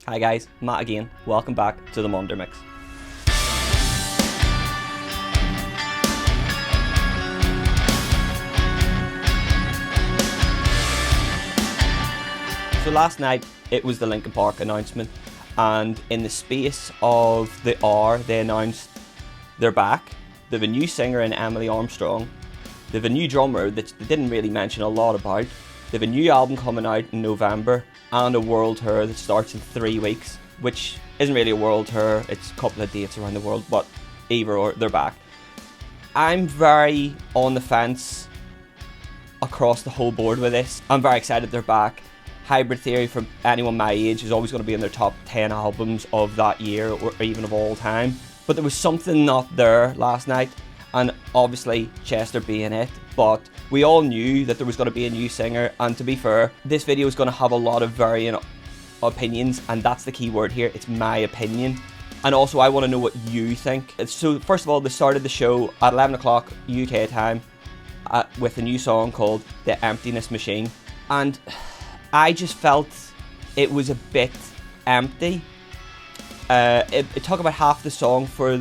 Hi guys, Matt again. Welcome back to the Monday Mix. So last night it was the Linkin Park announcement, and in the space of the hour they announced they're back. They have a new singer in Emily Armstrong. They have a new drummer that they didn't really mention a lot about. They have a new album coming out in November and a world tour that starts in 3 weeks, which isn't really a world tour, it's a couple of dates around the world, but either or, they're back. I'm very on the fence across the whole board with this. I'm very excited they're back. Hybrid Theory, for anyone my age, is always going to be in their top 10 albums of that year or even of all time. But there was something not there last night, and obviously Chester being it, but we all knew that there was going to be a new singer, and to be fair, this video is going to have a lot of varying opinions, and that's the key word here, it's my opinion. And also I want to know what you think. So first of all, they started the show at 11 o'clock UK time with a new song called The Emptiness Machine, and I just felt it was a bit empty. It took about half the song for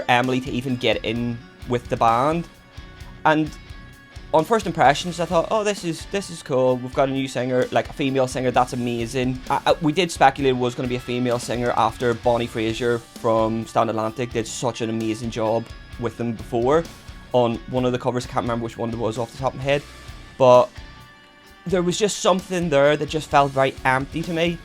Emily to even get in with the band, and on first impressions I thought, oh, this is cool, we've got a new singer, like a female singer, that's amazing. We did speculate it was going to be a female singer after Bonnie Fraser from Stand Atlantic did such an amazing job with them before on one of the covers. I can't remember which one it was off the top of my head, but there was just something there that just felt very empty to me.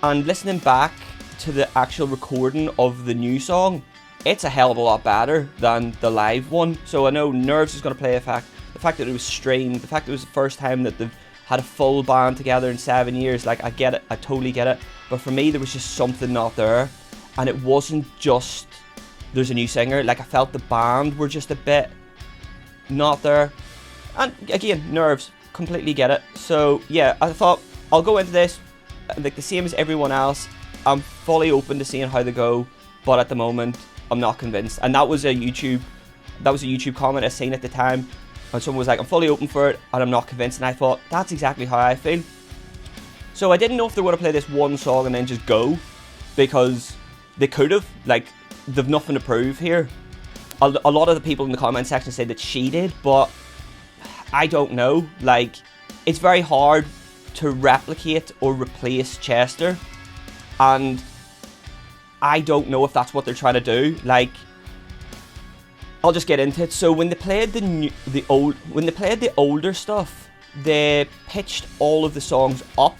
And listening back to the actual recording of the new song, it's a hell of a lot better than the live one. So I know Nerves is going to play a fact. The fact that it was streamed, the fact that it was the first time that they've had a full band together in 7 years, like, I get it, I totally get it. But for me, there was just something not there. And it wasn't just there's a new singer, like I felt the band were just a bit not there. And again, Nerves, completely get it. So yeah, I thought I'll go into this like the same as everyone else. I'm fully open to seeing how they go, but at the moment I'm not convinced. And that was a YouTube comment I seen at the time, and someone was like, I'm fully open for it and I'm not convinced, and I thought that's exactly how I feel. So I didn't know if they were going to play this one song and then just go, because they could have, like, they've nothing to prove here. A lot of the people in the comment section say that she did, but I don't know. Like, it's very hard to replicate or replace Chester, and I don't know if that's what they're trying to do. Like, I'll just get into it. So when they played the older stuff, they pitched all of the songs up,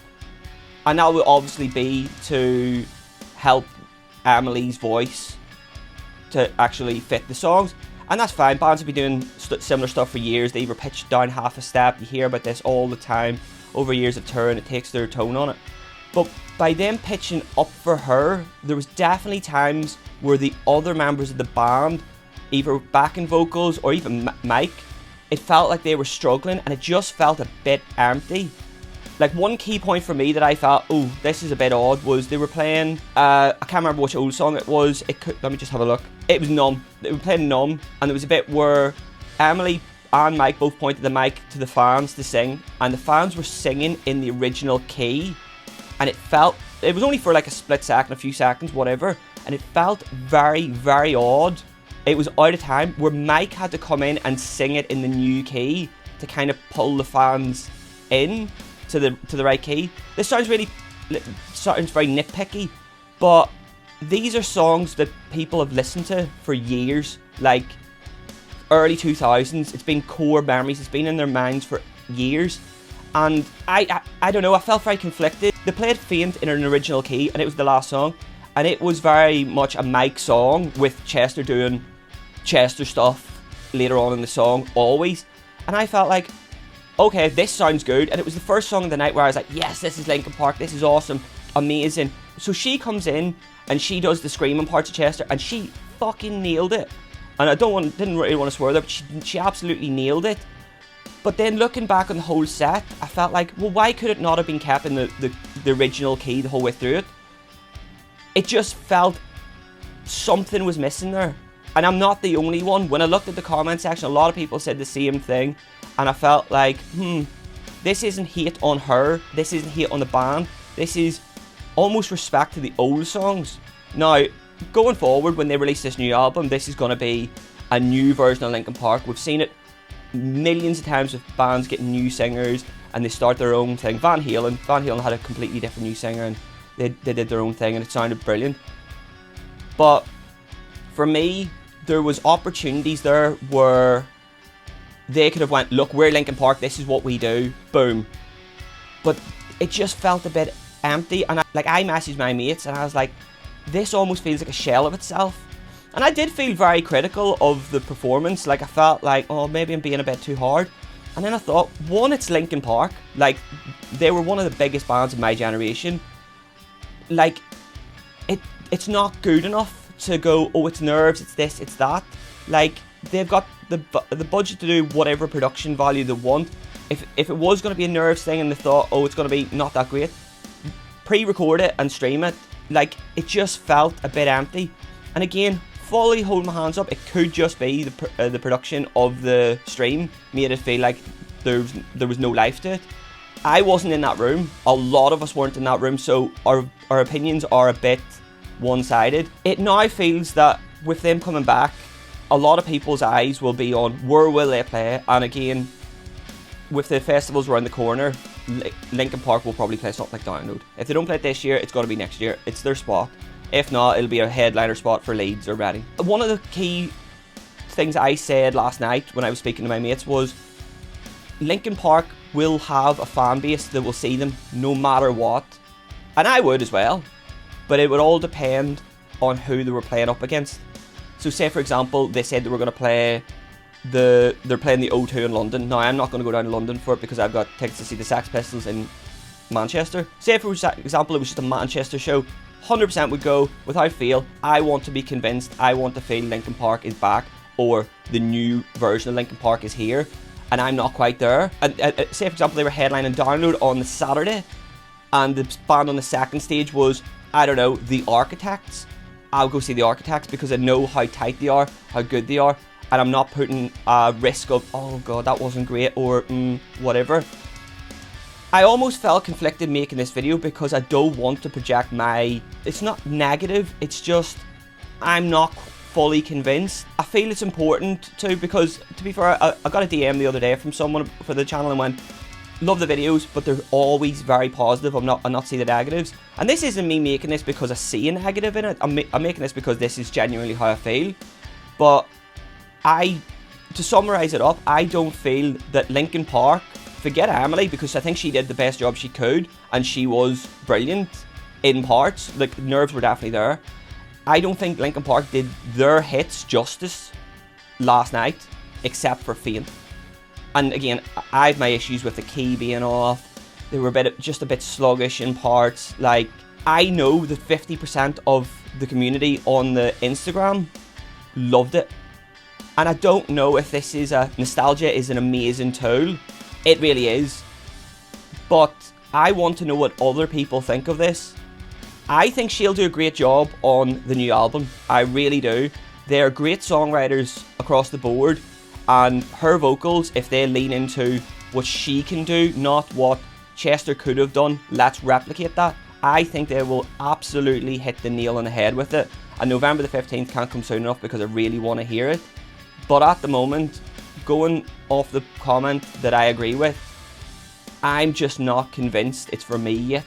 and that will obviously be to help Emily's voice to actually fit the songs. And that's fine, bands have been doing similar stuff for years. They either pitch down half a step, you hear about this all the time, over years of touring, it takes their tone on it. But by them pitching up for her, there was definitely times where the other members of the band, either backing vocals or even Mike, it felt like they were struggling, and it just felt a bit empty. Like, one key point for me that I felt, oh, this is a bit odd, was they were playing, I can't remember which old song it was, let me just have a look. It was Numb. They were playing Numb, and there was a bit where Emily and Mike both pointed the mic to the fans to sing, and the fans were singing in the original key, and it was only for like a split second, a few seconds, whatever, and it felt very, very odd. It was out of time, where Mike had to come in and sing it in the new key to kind of pull the fans in to the right key. This sounds very nitpicky, but these are songs that people have listened to for years, like early 2000s. It's been core memories, it's been in their minds for years, and I don't know, I felt very conflicted. They played Faint in an original key, and it was the last song, and it was very much a Mike song with Chester doing Chester stuff later on in the song, always. And I felt like, okay, this sounds good. And it was the first song of the night where I was like, yes, this is Linkin Park, this is awesome, amazing. So she comes in and she does the screaming parts of Chester, and she fucking nailed it. And I didn't really want to swear there, but she absolutely nailed it. But then looking back on the whole set, I felt like, well, why could it not have been kept in the original key the whole way through it? It just felt something was missing there. And I'm not the only one. When I looked at the comment section, a lot of people said the same thing, and I felt like, this isn't hate on her, this isn't hate on the band, this is almost respect to the old songs. Now, going forward, when they release this new album, this is going to be a new version of Linkin Park. We've seen it millions of times with bands getting new singers and they start their own thing. Van Halen had a completely different new singer and they did their own thing and it sounded brilliant. But for me, there was opportunities there where they could have went, look, we're Linkin Park, this is what we do, boom. But it just felt a bit empty, and I messaged my mates and I was like, this almost feels like a shell of itself. And I did feel very critical of the performance. Like, I felt like, oh, maybe I'm being a bit too hard. And then I thought, one, it's Linkin Park. Like, they were one of the biggest bands of my generation. Like, it's not good enough to go, oh, it's Nerves, it's this, it's that. Like, they've got the budget to do whatever production value they want. If it was going to be a Nerves thing and they thought, oh, it's going to be not that great, pre-record it and stream it. Like, it just felt a bit empty. And again, fully hold my hands up, it could just be the production of the stream made it feel like there was no life to it. I wasn't in that room. A lot of us weren't in that room, so our opinions are a bit one-sided. It now feels that with them coming back, a lot of people's eyes will be on where will they play, and again, with the festivals around the corner, Linkin Park will probably play something like Download. If they don't play it this year, it's got to be next year. It's their spot. If not, it'll be a headliner spot for Leeds or Reading. One of the key things I said last night when I was speaking to my mates was Linkin Park will have a fan base that will see them no matter what. And I would as well. But it would all depend on who they were playing up against. So say, for example, they said they were going to play they're playing the O2 in London. Now, I'm not going to go down to London for it because I've got tickets to see the Sex Pistols in Manchester. Say, for example, it was just a Manchester show, 100% would go without fail. I want to be convinced, I want to feel Linkin Park is back, or the new version of Linkin Park is here, and I'm not quite there. And say, for example, they were headlining Download on the Saturday, and the band on the second stage was, I don't know, The Architects. I'll go see The Architects because I know how tight they are, how good they are, and I'm not putting a risk of, oh god, that wasn't great, or whatever. I almost felt conflicted making this video because I don't want to project it's not negative, it's just, I'm not fully convinced. I feel it's important to, because to be fair, I got a DM the other day from someone for the channel and went, love the videos, but they're always very positive. I'm not seeing the negatives. And this isn't me making this because I see a negative in it. I'm making this because this is genuinely how I feel. But to summarise it up, I don't feel that Linkin Park, forget Emily, because I think she did the best job she could, and she was brilliant in parts. Like, nerves were definitely there. I don't think Linkin Park did their hits justice last night, except for Faint. And again, I have my issues with the key being off. They were just a bit sluggish in parts. Like, I know that 50% of the community on the Instagram loved it. And I don't know if this is nostalgia is an amazing tool. It really is. But I want to know what other people think of this. I think she'll do a great job on the new album. I really do. They're great songwriters across the board. And her vocals, if they lean into what she can do, not what Chester could have done, let's replicate that. I think they will absolutely hit the nail on the head with it. And November the 15th can't come soon enough because I really want to hear it. But at the moment, going off the comment that I agree with, I'm just not convinced it's for me yet.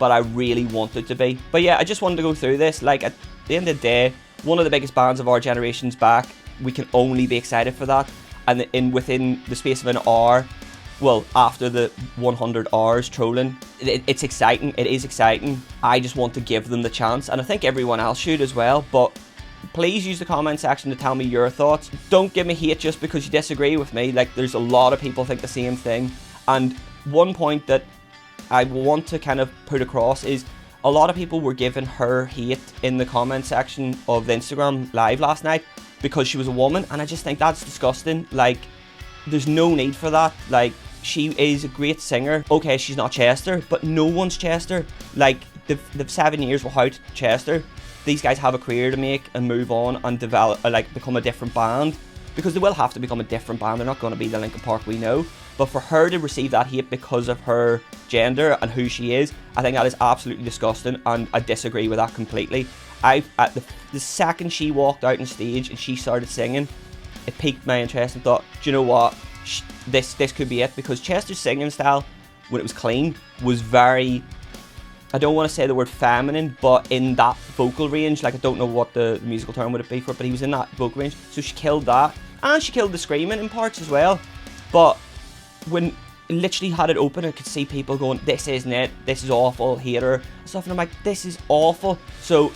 But I really want it to be. But yeah, I just wanted to go through this. Like, at the end of the day, one of the biggest bands of our generation's back. We can only be excited for that. And within the space of an hour, well, after the 100 hours trolling, it's exciting. It is exciting. I just want to give them the chance, and I think everyone else should as well. But please use the comment section to tell me your thoughts. Don't give me hate just because you disagree with me. Like, there's a lot of people think the same thing. And one point that I want to kind of put across is a lot of people were giving her hate in the comment section of the Instagram live last night because she was a woman, and I just think that's disgusting. Like, there's no need for that. Like, she is a great singer. Okay, she's not Chester, but no one's Chester. Like, they've 7 years without Chester. These guys have a career to make and move on and develop, like, become a different band, because they will have to become a different band. They're not going to be the Linkin Park we know. But for her to receive that hate because of her gender and who she is, I think that is absolutely disgusting, and I disagree with that completely. At the second she walked out on stage and she started singing, it piqued my interest and thought, do you know what, this could be it, because Chester's singing style, when it was clean, was very, I don't want to say the word feminine, but in that vocal range. Like, I don't know what the musical term would it be for it, but he was in that vocal range, so she killed that, and she killed the screaming in parts as well. But when literally had it open, I could see people going, this isn't it, this is awful, hate her, and stuff, and I'm like, this is awful. So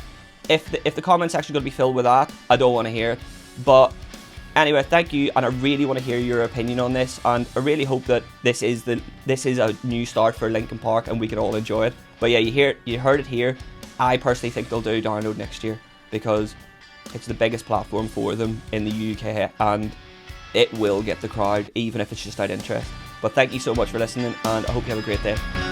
if the comment section is going to be filled with that, I don't want to hear it. But anyway, thank you, and I really want to hear your opinion on this, and I really hope that this is a new start for Linkin Park and we can all enjoy it. But yeah, you heard it here. I personally think they'll do Download next year, because it's the biggest platform for them in the UK, and it will get the crowd, even if it's just out of interest. But thank you so much for listening, and I hope you have a great day.